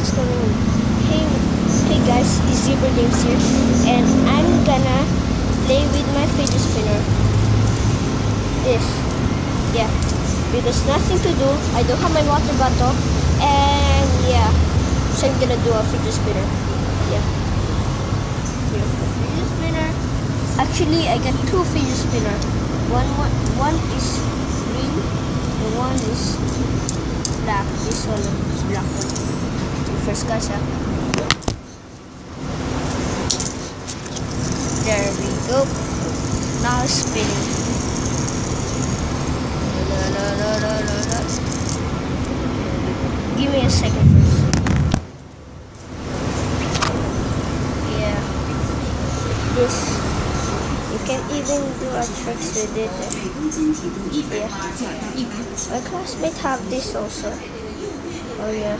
what's going on? Hey guys, it's Zebra Games here, and I'm gonna play with my fidget spinner. Yeah, because nothing to do. I don't have my water bottle, and yeah, so I'm gonna do a fidget spinner. Yeah, here's the fidget spinner. Actually, I got two fidget spinner. One is green, and one is black. This one is black one. First guys, there we go. Now spinning. Give me a second first. Yeah. This. You can even do a tricks with it. Yeah. My classmates have this also. Oh yeah.